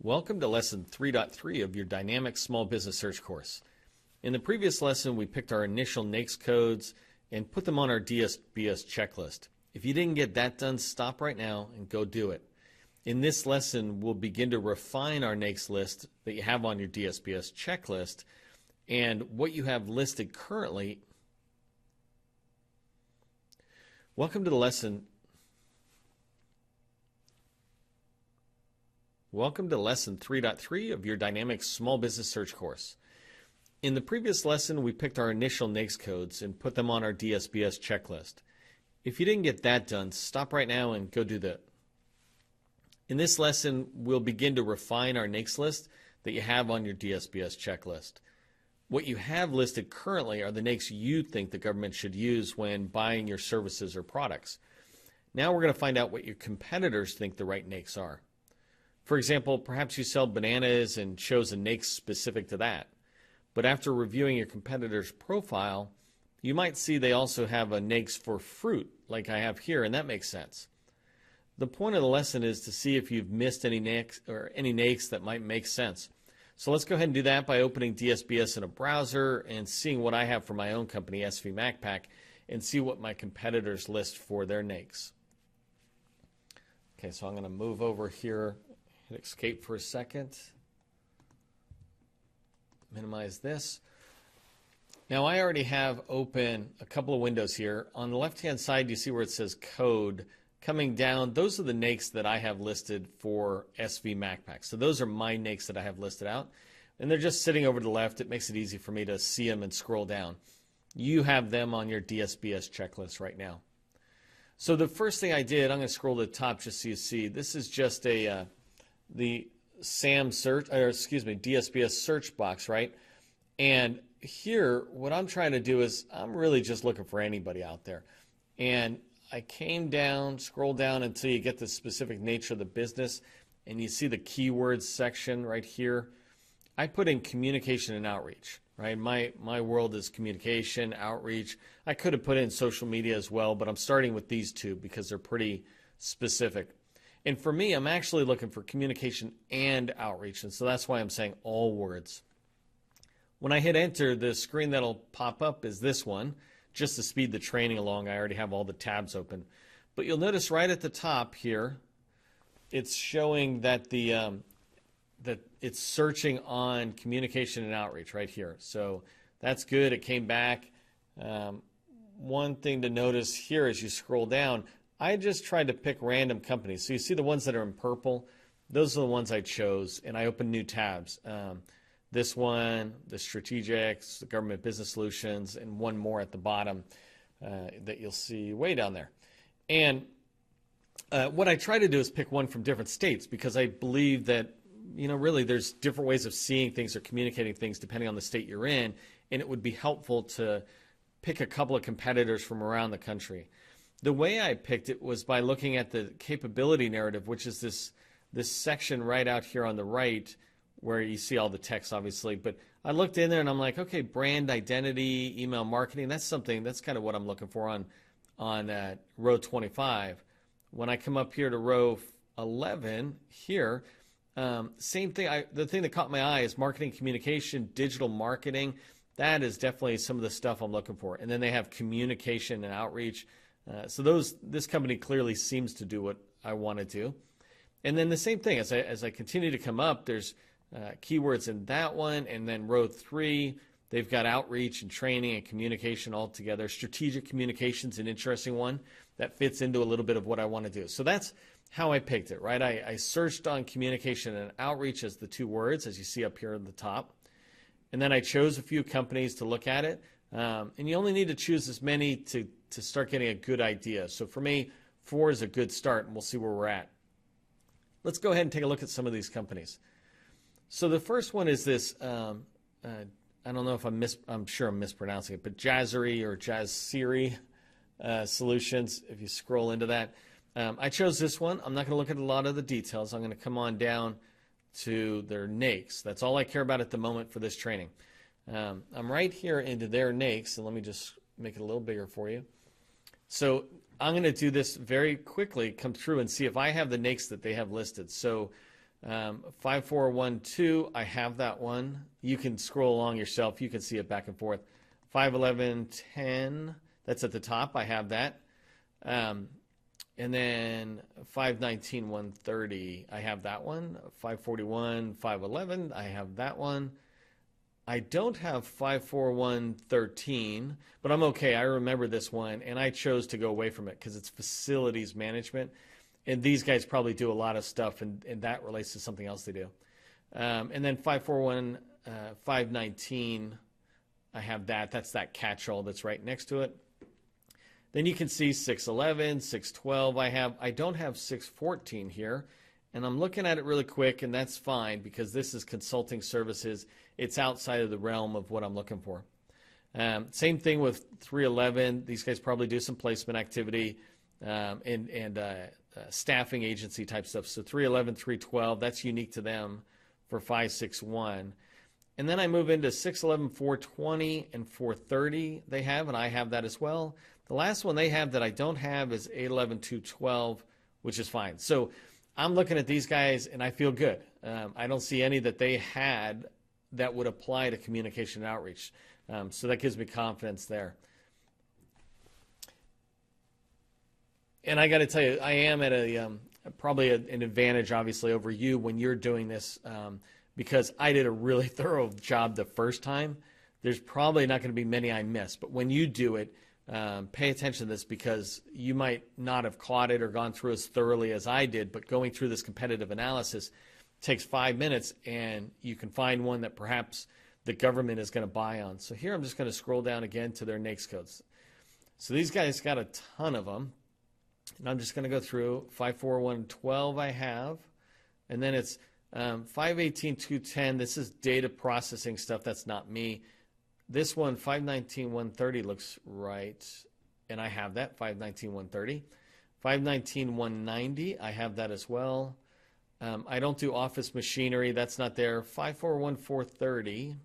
Welcome to Lesson 3.3 of your Dynamic Small Business Search course. In the previous lesson, we picked our initial NAICS codes and put them on our DSBS checklist. If you didn't get that done, stop right now and go do it. In this lesson, we'll begin to refine our NAICS list that you have on your DSBS checklist, and what you have listed currently. Welcome to the lesson. Welcome to Lesson 3.3 of your Dynamic Small Business Search course. In the previous lesson, we picked our initial NAICS codes and put them on our DSBS checklist. If you didn't get that done, stop right now and go do that. In this lesson, we'll begin to refine our NAICS list that you have on your DSBS checklist. What you have listed currently are the NAICS you think the government should use when buying your services or products. Now we're going to find out what your competitors think the right NAICS are. For example, perhaps you sell bananas and chose a NAICS specific to that. But after reviewing your competitor's profile, you might see they also have a NAICS for fruit, like I have here, and that makes sense. The point of the lesson is to see if you've missed any NAICS that might make sense. So let's go ahead and do that by opening DSBS in a browser and seeing what I have for my own company, SV MacPack, and see what my competitors list for their NAICS. Okay, so I'm going to move over here. Hit escape for a second. Minimize this. Now I already have open a couple of windows here. On the left-hand side, you see where it says code. Coming down, those are the NAICS that I have listed for SV MacPack. So those are my NAICS that I have listed out. And they're just sitting over to the left. It makes it easy for me to see them and scroll down. You have them on your DSBS checklist right now. So the first thing I did, I'm going to scroll to the top just so you see. This is just the SAM search, or excuse me, DSBS search box, right? And here, what I'm trying to do is I'm really just looking for anybody out there. And I came down, scroll down until you get the specific nature of the business, and you see the keywords section right here. I put in communication and outreach, right? My world is communication, outreach. I could have put in social media as well, but I'm starting with these two because they're pretty specific. And for me, I'm actually looking for communication and outreach, and so that's why I'm saying all words. When I hit enter, the screen that'll pop up is this one. Just to speed the training along, I already have all the tabs open. But you'll notice right at the top here, it's showing that that it's searching on communication and outreach right here. So that's good. It came back. One thing to notice here as you scroll down, I just tried to pick random companies. So you see the ones that are in purple, those are the ones I chose, and I opened new tabs. This one, the strategics, the government business solutions, and one more at the bottom that you'll see way down there. And what I try to do is pick one from different states because I believe that, really there's different ways of seeing things or communicating things depending on the state you're in, and it would be helpful to pick a couple of competitors from around the country. The way I picked it was by looking at the capability narrative, which is this section right out here on the right where you see all the text, obviously. But I looked in there and I'm like, okay, brand identity, email marketing, that's kind of what I'm looking for on row 25. When I come up here to row 11 here, same thing. The thing that caught my eye is marketing communication, digital marketing. That is definitely some of the stuff I'm looking for. And then they have communication and outreach. So this company clearly seems to do what I want to do. And then the same thing, as I continue to come up, there's keywords in that one, and then row 3, they've got outreach and training and communication all together. Strategic communication's an interesting one that fits into a little bit of what I want to do. So that's how I picked it, right? I searched on communication and outreach as the two words, as you see up here at the top. And then I chose a few companies to look at it. And you only need to choose as many to start getting a good idea. So for me, 4 is a good start, and we'll see where we're at. Let's go ahead and take a look at some of these companies. So the first one is this, I don't know if I'm sure I'm mispronouncing it, but Jazzeri or Jazzeri Solutions, if you scroll into that. I chose this one. I'm not going to look at a lot of the details. I'm going to come on down to their NAICS. That's all I care about at the moment for this training. I'm right here into their NAICS, and let me just make it a little bigger for you. So I'm going to do this very quickly, come through and see if I have the NAICS that they have listed. So 5412, I have that one. You can scroll along yourself. You can see it back and forth. 51110, that's at the top. I have that. And then 519130, I have that one. 541 511, I have that one. I don't have 54113, but I'm okay. I remember this one, and I chose to go away from it because it's facilities management. And these guys probably do a lot of stuff, and that relates to something else they do. And then 541 519, I have that. That's that catch-all that's right next to it. Then you can see 611, 612 I have. I don't have 614 here, and I'm looking at it really quick, and that's fine because this is consulting services. It's outside of the realm of what I'm looking for. Same thing with 311. These guys probably do some placement activity and staffing agency type stuff. So 311, 312, that's unique to them for 561. And then I move into 611, 420, and 430 they have, and I have that as well. The last one they have that I don't have is 811, 212, which is fine. So I'm looking at these guys, and I feel good. I don't see any that they had that would apply to communication and outreach. So that gives me confidence there. And I got to tell you, I am at a probably an advantage, obviously, over you when you're doing this because I did a really thorough job the first time. There's probably not going to be many I miss. But when you do it, pay attention to this because you might not have caught it or gone through as thoroughly as I did. But going through this competitive analysis takes 5 minutes, and you can find one that perhaps the government is going to buy on. So here I'm just going to scroll down again to their NAICS codes. So these guys got a ton of them. And I'm just going to go through 54112 I have, and then it's 518210. This is data processing stuff. That's not me. This one 519130 looks right, and I have that 519130. 519190 I have that as well. I don't do office machinery. That's not there. 541430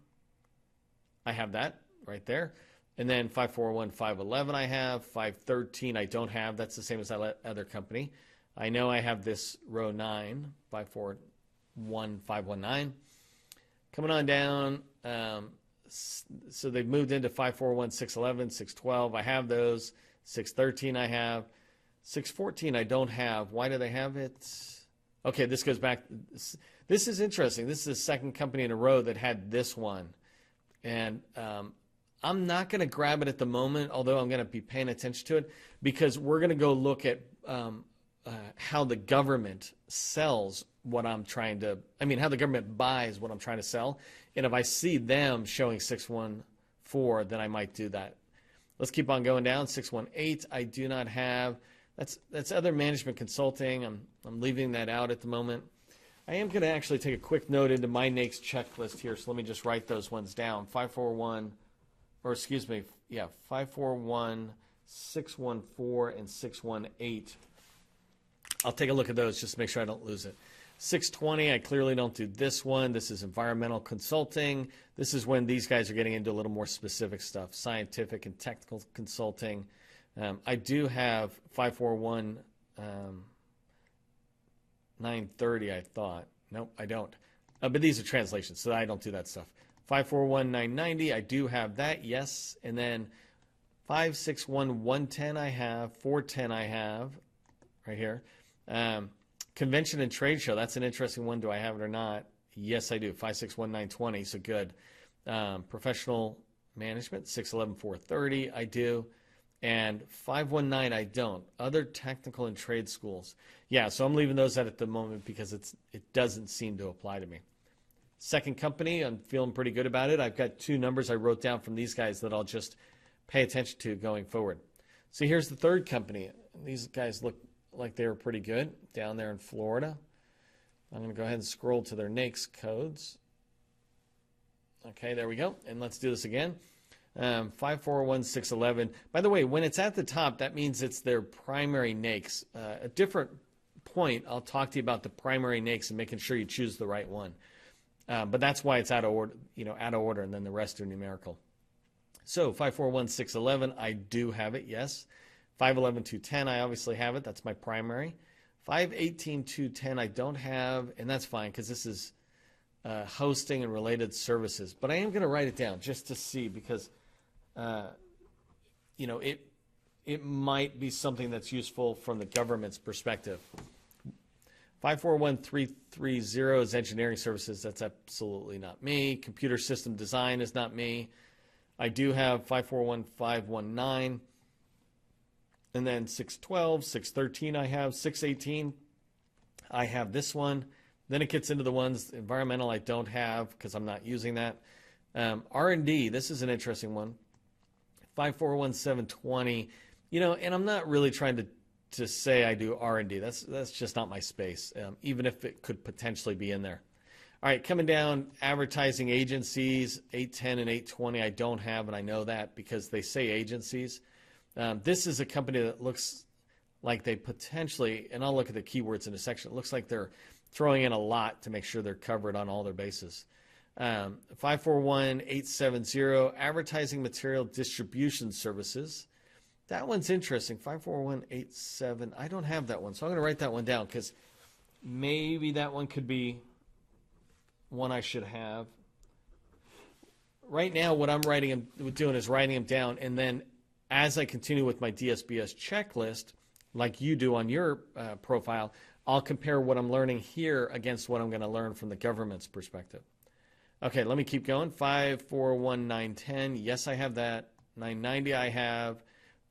I have that right there. And then 541 511 I have. 513 I don't have. That's the same as that other company. I know I have this row 9, 541 519. Coming on down, so they've moved into 541 611, 612. I have those. 613 I have. 614 I don't have. Why do they have it? Okay, this goes back. This is interesting. This is the second company in a row that had this one. And I'm not going to grab it at the moment, although I'm going to be paying attention to it, because we're going to go look at how the government sells what I'm trying to, how the government buys what I'm trying to sell. And if I see them showing 614, then I might do that. Let's keep on going down. 618 I do not have. That's other management consulting. I'm leaving that out at the moment. I am going to actually take a quick note into my NAICS checklist here, so let me just write those ones down. 541, 614, and 618. I'll take a look at those just to make sure I don't lose it. 620, I clearly don't do this one. This is environmental consulting. This is when these guys are getting into a little more specific stuff, scientific and technical consulting. I do have 541 930, I thought. Nope, I don't. But these are translations, so I don't do that stuff. 541 990, I do have that, yes. And then 561 110 I have, 410 I have, right here. Convention and trade show, that's an interesting one. Do I have it or not? Yes, I do. 561 920, so good. Professional management, 611 430, I do. And 519 I don't. Other technical and trade schools. Yeah, so I'm leaving those out at the moment because it doesn't seem to apply to me. Second company, I'm feeling pretty good about it. I've got 2 numbers I wrote down from these guys that I'll just pay attention to going forward. So here's the third company. These guys look like they were pretty good down there in Florida. I'm going to go ahead and scroll to their NAICS codes. Okay, there we go. And let's do this again. 541 611. By the way, when it's at the top, that means it's their primary NAICS. A different point, I'll talk to you about the primary NAICS and making sure you choose the right one. But that's why it's out of order, and then the rest are numerical. So 541 611, I do have it, yes. 511 210, I obviously have it. That's my primary. 518.210 I don't have, and that's fine because this is hosting and related services. But I am going to write it down just to see because, you know, it might be something that's useful from the government's perspective. 541330 is engineering services. That's absolutely not me. Computer system design is not me. I do have 541519. And then 612, 613 I have. 618 I have this one. Then it gets into the ones, environmental I don't have because I'm not using that. R&D, this is an interesting one. 541720. You know, and I'm not really trying to say I do R&D. That's just not my space, even if it could potentially be in there. All right, coming down, advertising agencies, 810 and 820 I don't have, and I know that because they say agencies. This is a company that looks like they potentially, and I'll look at the keywords in a section, it looks like they're throwing in a lot to make sure they're covered on all their bases. 541870, advertising material distribution services. That one's interesting, 54187. I don't have that one, so I'm going to write that one down because maybe that one could be one I should have. Right now, what I'm doing is writing them down, and then as I continue with my DSBS checklist, like you do on your profile, I'll compare what I'm learning here against what I'm going to learn from the government's perspective. Okay, let me keep going. 541910, yes, I have that. 990 I have.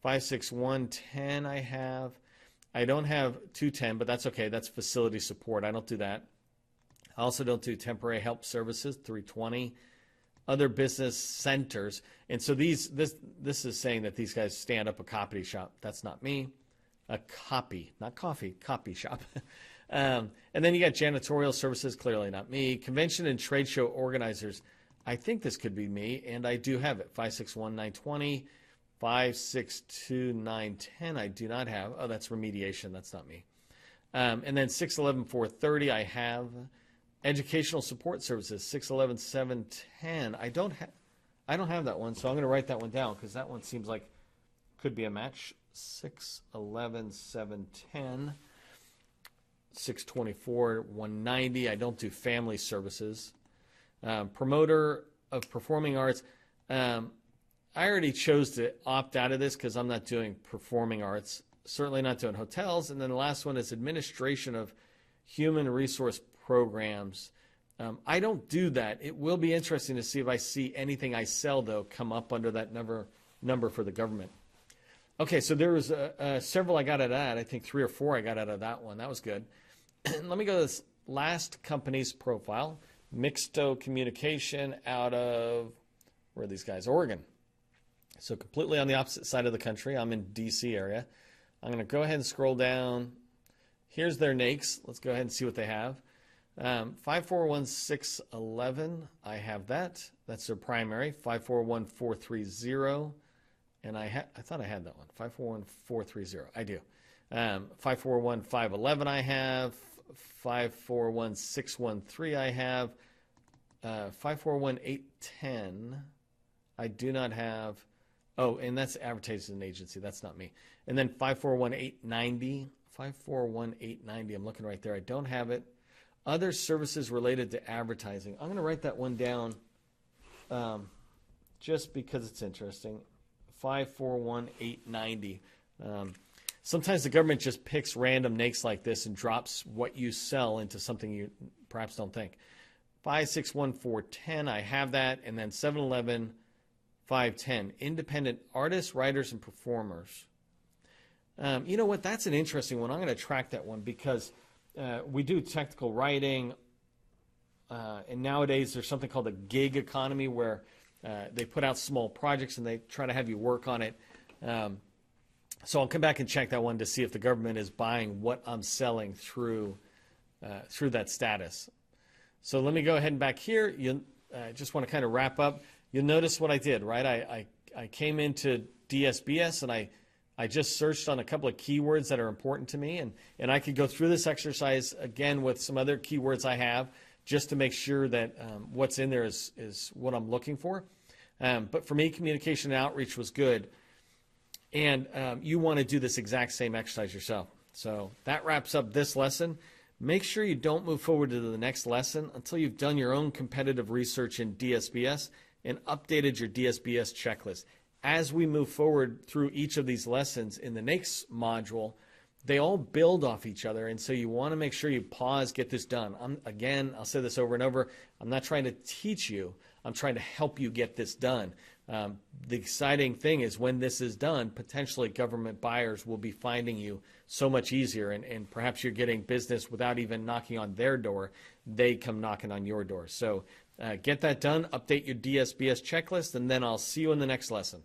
56110 I have. I don't have 210, but that's okay. That's facility support. I don't do that. I also don't do temporary help services, 320. Other business centers. And so this is saying that these guys stand up a copy shop. That's not me. A copy, not coffee, copy shop. And then you got janitorial services, clearly not me. Convention and trade show organizers. I think this could be me, and I do have it. 561920, 562910 I do not have. Oh, that's remediation. That's not me. And then 611430 I have. Educational support services, 611710. I don't have that one, so I'm going to write that one down because that one seems like could be a match. 611710. 624 190. I don't do family services. Promoter of performing arts. I already chose to opt out of this because I'm not doing performing arts. Certainly not doing hotels. And then the last one is administration of human resource programs. I don't do that. It will be interesting to see if I see anything I sell, though, come up under that number for the government. Okay, so there was several I got out of that. I think 3 or 4 I got out of that one. That was good. Let me go to this last company's profile, Mixto Communication out of, where are these guys? Oregon. So completely on the opposite side of the country. I'm in D.C. area. I'm going to go ahead and scroll down. Here's their NAICS. Let's go ahead and see what they have. 541611, I have that. That's their primary. 541430, and I thought I had that one. 541430, I do. 541511 I have. 541613 I have. 541810 I do not have. Oh, and that's advertising agency. That's not me. And then 541890. 541890, I'm looking right there. I don't have it. Other services related to advertising. I'm going to write that one down just because it's interesting. 541890. Sometimes the government just picks random NAICS like this and drops what you sell into something you perhaps don't think. 561410, I have that. And then 711510, independent artists, writers, and performers. You know what? That's an interesting one. I'm going to track that one because we do technical writing, and nowadays there's something called a gig economy where they put out small projects and they try to have you work on it. So I'll come back and check that one to see if the government is buying what I'm selling through that status. So let me go ahead and back here. You just want to kind of wrap up. You'll notice what I did, right? I came into DSBS and I just searched on a couple of keywords that are important to me, and I could go through this exercise again with some other keywords I have just to make sure that what's in there is what I'm looking for. But for me, communication and outreach was good. And you want to do this exact same exercise yourself. So that wraps up this lesson. Make sure you don't move forward to the next lesson until you've done your own competitive research in DSBS and updated your DSBS checklist. As we move forward through each of these lessons in the NAICS module, they all build off each other, and so you want to make sure you pause, get this done. I'll say this over and over, I'm not trying to teach you, I'm trying to help you get this done. The exciting thing is when this is done, potentially government buyers will be finding you so much easier, and perhaps you're getting business without even knocking on their door. They come knocking on your door. So get that done, update your DSBS checklist, and then I'll see you in the next lesson.